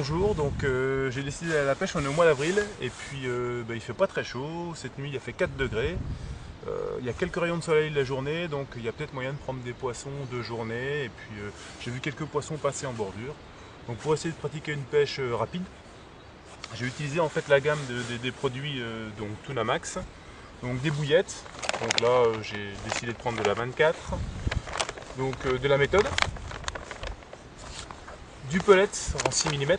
bonjour, donc j'ai décidé d'aller à la pêche, on est au mois d'avril et puis il fait pas très chaud, cette nuit il a fait 4 degrés, il y a quelques rayons de soleil la journée donc il y a peut-être moyen de prendre des poissons de journée et puis j'ai vu quelques poissons passer en bordure. Donc pour essayer de pratiquer une pêche rapide, j'ai utilisé en fait la gamme des produits donc Tuna Max, donc des bouillettes, donc là j'ai décidé de prendre de la 24, donc de la méthode, du pellet en 6 mm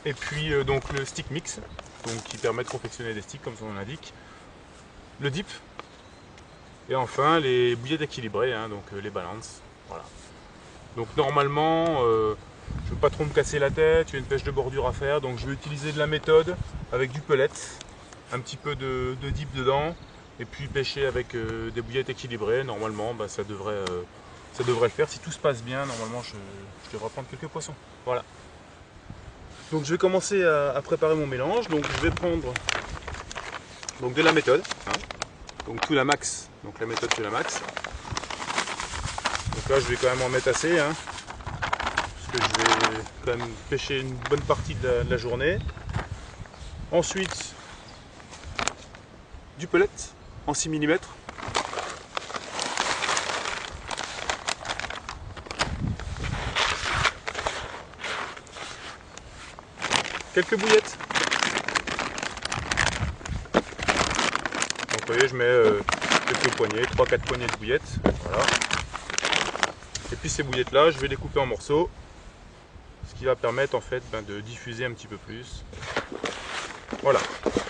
et puis donc le stick mix donc, qui permet de confectionner des sticks comme son nom l'indique, le dip et enfin les bouillettes équilibrées, hein, donc les balances. Voilà. Donc normalement je ne veux pas trop me casser la tête, il y a une pêche de bordure à faire, donc je vais utiliser de la méthode avec du pellet, un petit peu de dip dedans et puis pêcher avec des bouillettes équilibrées. Normalement ça devrait le faire. Si tout se passe bien, normalement je devrais prendre quelques poissons. Voilà. Donc je vais commencer à préparer mon mélange. Donc je vais prendre donc de la méthode, hein, donc Tuna Max, donc la méthode Tuna Max. Donc là je vais quand même en mettre assez, hein, parce que je vais quand même pêcher une bonne partie de la journée. Ensuite du pellet en 6 mm. Quelques bouillettes. Donc vous voyez, je mets quelques poignées, 3-4 poignées de bouillettes. Voilà. Et puis ces bouillettes là, je vais les couper en morceaux, ce qui va permettre en fait de diffuser un petit peu plus. Voilà.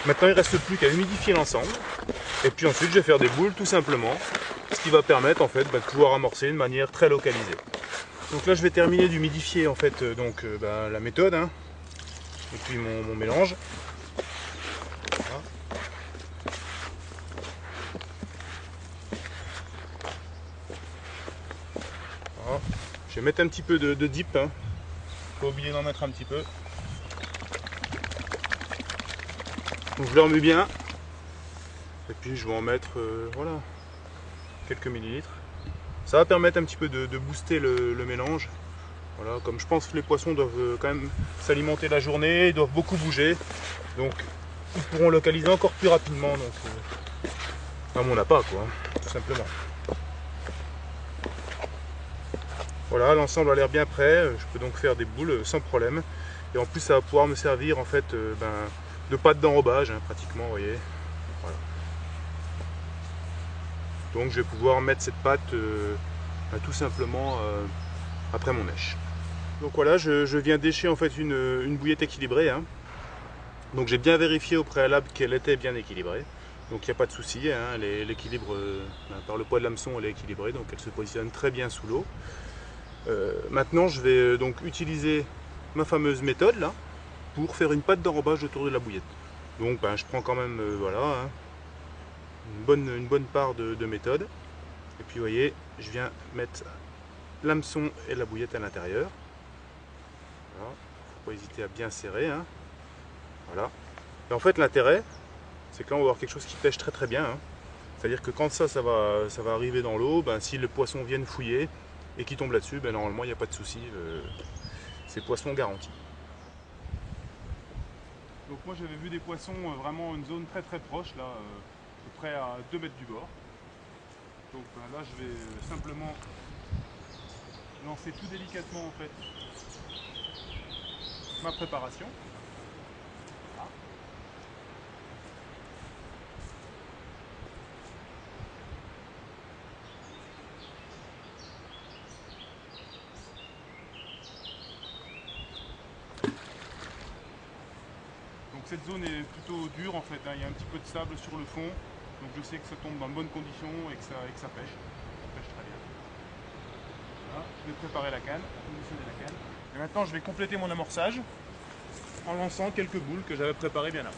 Maintenant il ne reste plus qu'à humidifier l'ensemble. Et puis ensuite je vais faire des boules tout simplement, ce qui va permettre en fait de pouvoir amorcer de manière très localisée. Donc là je vais terminer d'humidifier en fait la méthode, hein. Et puis mon mélange. Voilà. Voilà. Je vais mettre un petit peu de dip, hein. Pas oublier d'en mettre un petit peu. Donc je le remue bien. Et puis je vais en mettre voilà, quelques millilitres. Ça va permettre un petit peu de booster le mélange. Voilà, comme je pense que les poissons doivent quand même s'alimenter la journée, ils doivent beaucoup bouger, donc ils pourront localiser encore plus rapidement, donc à mon appât quoi, tout simplement. Voilà, l'ensemble a l'air bien prêt, je peux donc faire des boules sans problème, et en plus ça va pouvoir me servir en fait de pâte d'enrobage, hein, pratiquement, vous voyez. Voilà. Donc je vais pouvoir mettre cette pâte tout simplement après mon èche. Donc voilà, je viens d'écher en fait une bouillette équilibrée, hein. Donc j'ai bien vérifié au préalable qu'elle était bien équilibrée. Donc il n'y a pas de souci, hein, l'équilibre par le poids de l'hameçon elle est équilibrée, donc elle se positionne très bien sous l'eau. Maintenant je vais donc utiliser ma fameuse méthode là pour faire une pâte d'enrobage autour de la bouillette. Donc je prends quand même voilà, hein, une bonne part de méthode. Et puis vous voyez, je viens mettre l'hameçon et la bouillette à l'intérieur. Voilà. Faut pas hésiter à bien serrer, hein. Voilà. Et en fait l'intérêt, c'est que là on va avoir quelque chose qui pêche très très bien, hein. C'est-à-dire que quand ça va arriver dans l'eau, si le poisson vient fouiller et qu'il tombe là-dessus, normalement il n'y a pas de souci, c'est poisson garanti. Donc moi j'avais vu des poissons vraiment une zone très très proche, là, à peu près à 2 mètres du bord. Donc là je vais simplement lancer tout délicatement en fait ma préparation. Voilà. Donc cette zone est plutôt dure en fait, hein. Il y a un petit peu de sable sur le fond, donc je sais que ça tombe dans de bonnes conditions et que ça pêche. Ça pêche très bien. Voilà. Je vais préparer la canne, conditionner la canne. Et maintenant je vais compléter mon amorçage en lançant quelques boules que j'avais préparées bien avant.